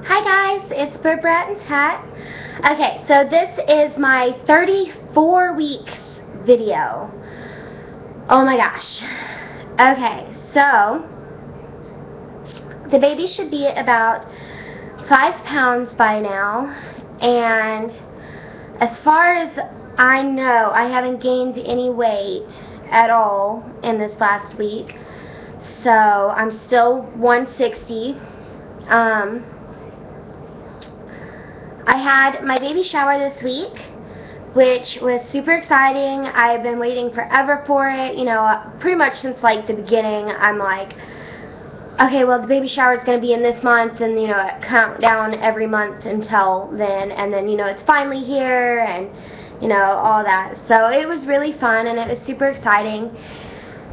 Hi guys, it's Brat and Tat. Okay, so this is my 34 weeks video. Oh my gosh. Okay, so the baby should be about 5 pounds by now, and as far as I know, I haven't gained any weight at all in this last week. So I'm still 160. I had my baby shower this week, which was super exciting. I've been waiting forever for it. You know, pretty much since like the beginning, I'm like, okay, well the baby shower is going to be in this month, and you know, I count down every month until then, and then you know, it's finally here, and you know, all that. So it was really fun, and it was super exciting.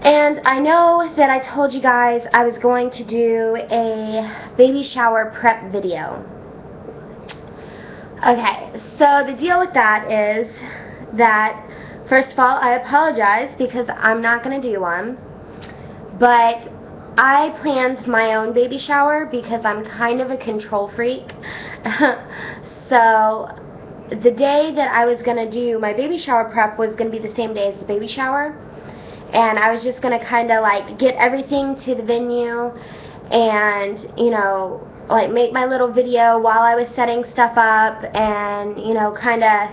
And I know that I told you guys I was going to do a baby shower prep video. Okay, so the deal with that is that, first of all, I apologize because I'm not going to do one, but I planned my own baby shower because I'm kind of a control freak. So the day that I was going to do my baby shower prep was going to be the same day as the baby shower, and I was just going to kind of like get everything to the venue and, you know, like make my little video while I was setting stuff up, and you know, kind of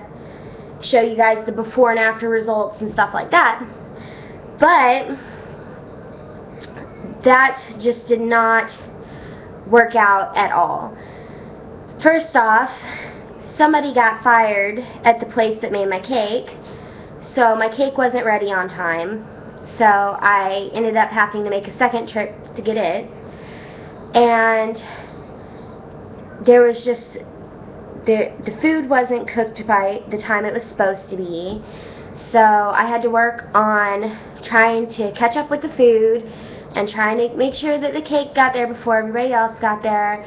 show you guys the before and after results and stuff like that. But that just did not work out at all. First off, somebody got fired at the place that made my cake, so my cake wasn't ready on time, so I ended up having to make a second trip to get it. And there was just, the food wasn't cooked by the time it was supposed to be, so I had to work on trying to catch up with the food and trying to make sure that the cake got there before everybody else got there,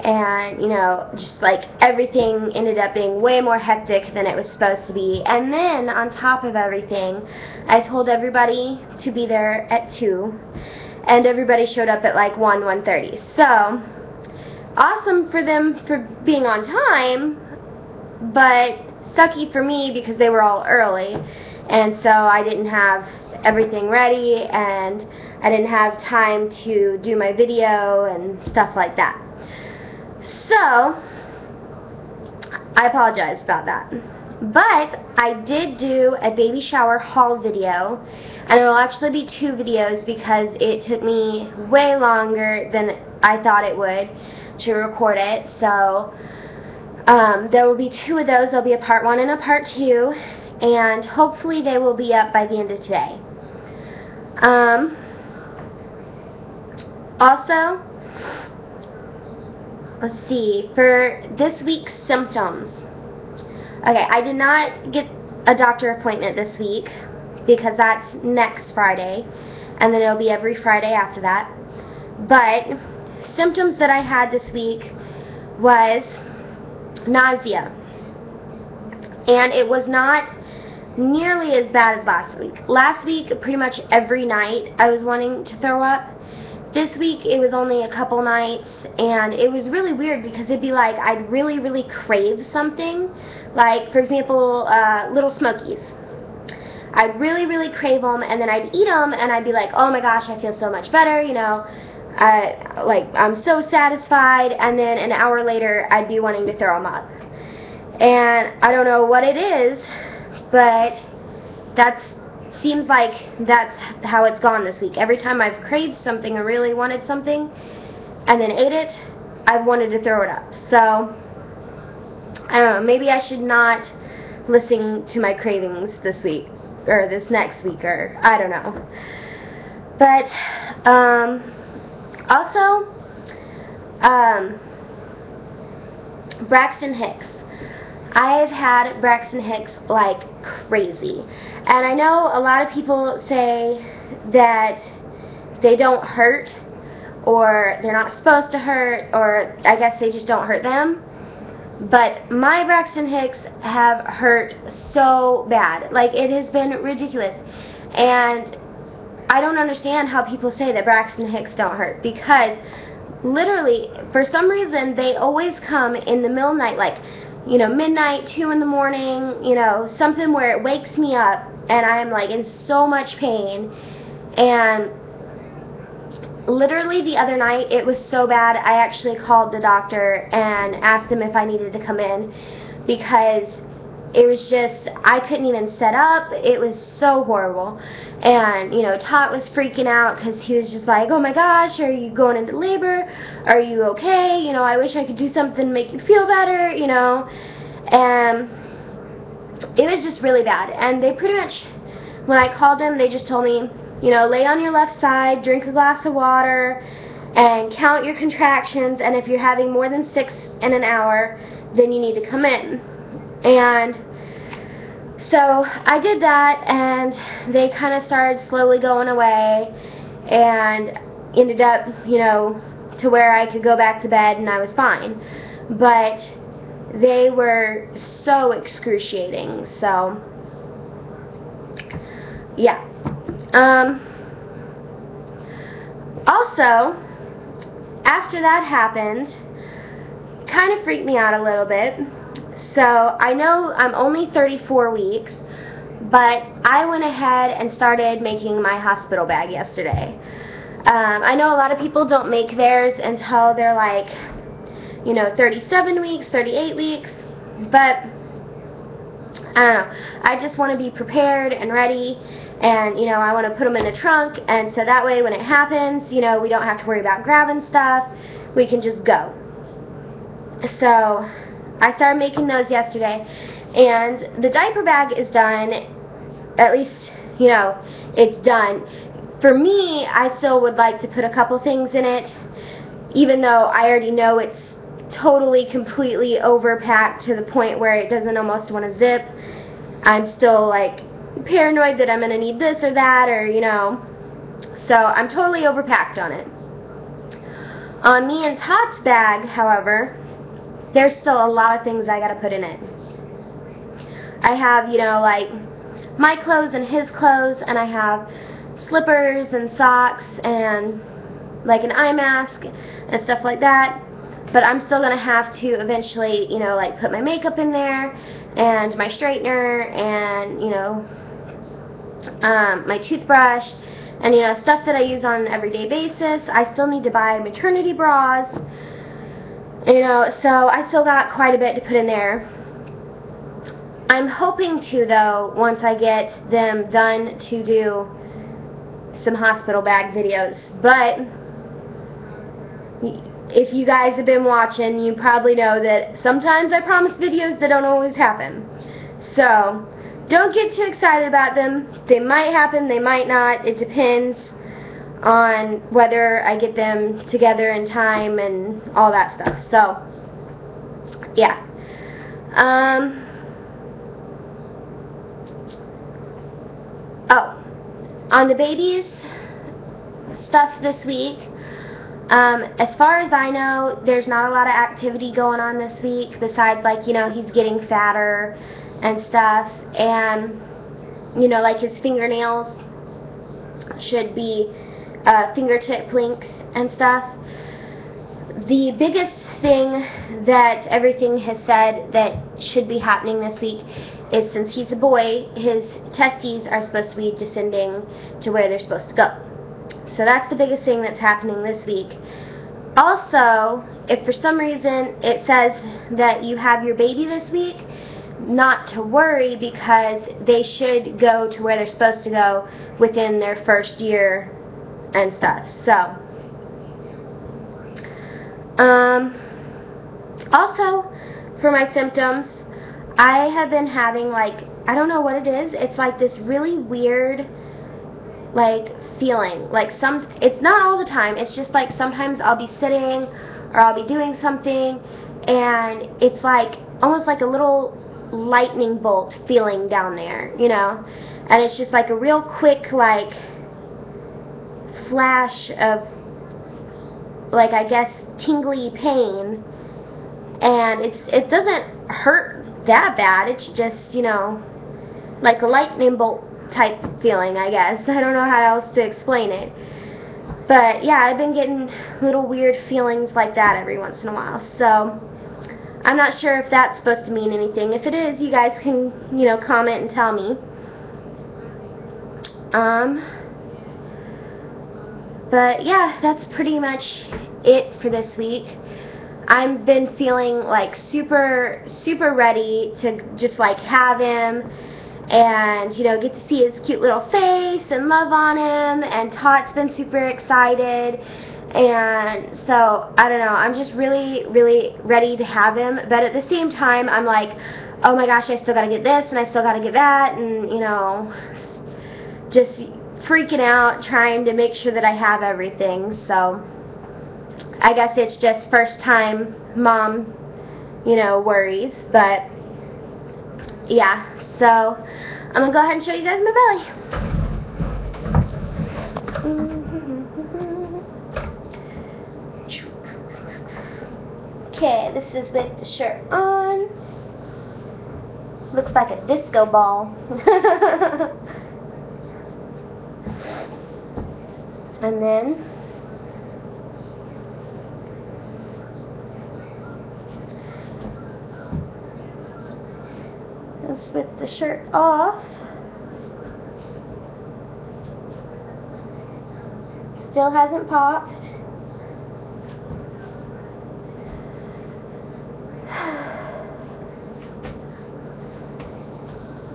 and you know, just like everything ended up being way more hectic than it was supposed to be. And then on top of everything, I told everybody to be there at 2, and everybody showed up at like 1:30. So awesome for them for being on time, but sucky for me because they were all early, and so I didn't have everything ready, and I didn't have time to do my video and stuff like that. So I apologize about that. But I did do a baby shower haul video, and it will actually be 2 videos because it took me way longer than I thought it would to record it. So there will be 2 of those. There'll be a part 1 and a part 2, and hopefully they will be up by the end of today. Also, let's see, for this week's symptoms. Okay, I did not get a doctor appointment this week because that's next Friday, and then it'll be every Friday after that. But symptoms that I had this week was nausea, and it was not nearly as bad as last week. Last week, pretty much every night I was wanting to throw up. This week it was only a couple nights, and it was really weird because it'd be like I'd really crave something, like for example Little Smokies. I'd really crave them, and then I'd eat them and I'd be like, oh my gosh, I feel so much better, you know, like I'm so satisfied, and then an hour later I'd be wanting to throw them up. And I don't know what it is, but seems like that's how it's gone this week. Every time I've craved something or really wanted something and then ate it, I've wanted to throw it up. So I don't know, maybe I should not listen to my cravings this week or this next week, or I don't know. But also Braxton Hicks. I have had Braxton Hicks like crazy, and I know a lot of people say that they don't hurt, or they're not supposed to hurt, or I guess they just don't hurt them. But my Braxton Hicks have hurt so bad. Like, it has been ridiculous. And I don't understand how people say that Braxton Hicks don't hurt, because literally, for some reason, they always come in the middle of the night, like, you know, midnight, 2 in the morning, you know, something where it wakes me up and I'm like in so much pain. And literally the other night, it was so bad, I actually called the doctor and asked him if I needed to come in, because it was just, I couldn't even set up. It was so horrible. And, you know, Tot was freaking out because he was just like, oh my gosh, are you going into labor? Are you okay? You know, I wish I could do something to make you feel better, you know. And it was just really bad. And they pretty much, when I called them, they just told me, you know, lay on your left side, drink a glass of water, and count your contractions. And if you're having more than 6 in an hour, then you need to come in. And so I did that, and they kind of started slowly going away, and ended up, you know, to where I could go back to bed and I was fine. But they were so excruciating, so yeah. Also, after that happened, kind of freaked me out a little bit. So I know I'm only 34 weeks, but I went ahead and started making my hospital bag yesterday. I know a lot of people don't make theirs until they're like, you know, 37 weeks, 38 weeks, but I don't know. I just want to be prepared and ready, and, you know, I want to put them in the trunk, and so that way when it happens, you know, we don't have to worry about grabbing stuff. We can just go. So I started making those yesterday, and the diaper bag is done. At least, you know, it's done. For me, I still would like to put a couple things in it, even though I already know it's totally, completely overpacked to the point where it doesn't almost want to zip. I'm still, like, paranoid that I'm going to need this or that, or, you know, so I'm totally overpacked on it. On me and Tot's bag, however, there's still a lot of things I gotta put in it. I have, you know, like, my clothes and his clothes, and I have slippers and socks and, like, an eye mask and stuff like that. But I'm still gonna have to eventually, you know, like, put my makeup in there, and my straightener, and, you know, my toothbrush, and, you know, stuff that I use on an everyday basis. I still need to buy maternity bras. You know, so I still got quite a bit to put in there. I'm hoping to, though, once I get them done, to do some hospital bag videos. But if you guys have been watching, you probably know that sometimes I promise videos that don't always happen. So don't get too excited about them. They might happen, they might not. It depends on whether I get them together in time and all that stuff. So, yeah. Oh, on the baby's stuff this week, as far as I know, there's not a lot of activity going on this week, besides, like, you know, he's getting fatter and stuff, and, you know, like, his fingernails should be fingertip length and stuff. The biggest thing that everything has said that should be happening this week is, since he's a boy, his testes are supposed to be descending to where they're supposed to go. So that's the biggest thing that's happening this week. Also, if for some reason it says that you have your baby this week, not to worry, because they should go to where they're supposed to go within their first year and stuff. So, also, for my symptoms, I have been having, like, I don't know what it is, it's like this really weird, like, feeling. Like, it's not all the time, it's just like sometimes I'll be sitting, or I'll be doing something, and it's like, almost like a little lightning bolt feeling down there, you know, and it's just like a real quick, like, flash of, like, I guess, tingly pain, and it doesn't hurt that bad, it's just, you know, like a lightning bolt type feeling, I guess. I don't know how else to explain it. But yeah, I've been getting little weird feelings like that every once in a while. So I'm not sure if that's supposed to mean anything. If it is, you guys can, you know, comment and tell me. But yeah, that's pretty much it for this week. I've been feeling like super ready to just like have him and, you know, get to see his cute little face and love on him, and Tot's been super excited, and so I don't know, I'm just really ready to have him. But at the same time, I'm like, oh my gosh, I still gotta get this and I still gotta get that, and you know, just freaking out trying to make sure that I have everything. So I guess it's just first time mom, you know, worries. But yeah, so I'm gonna go ahead and show you guys my belly. Okay, this is with the shirt on. Looks like a disco ball. And then this with the shirt off. Still hasn't popped.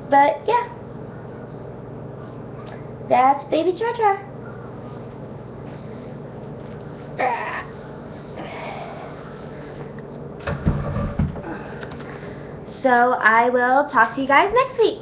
But yeah, that's baby Cha-Cha. So I will talk to you guys next week.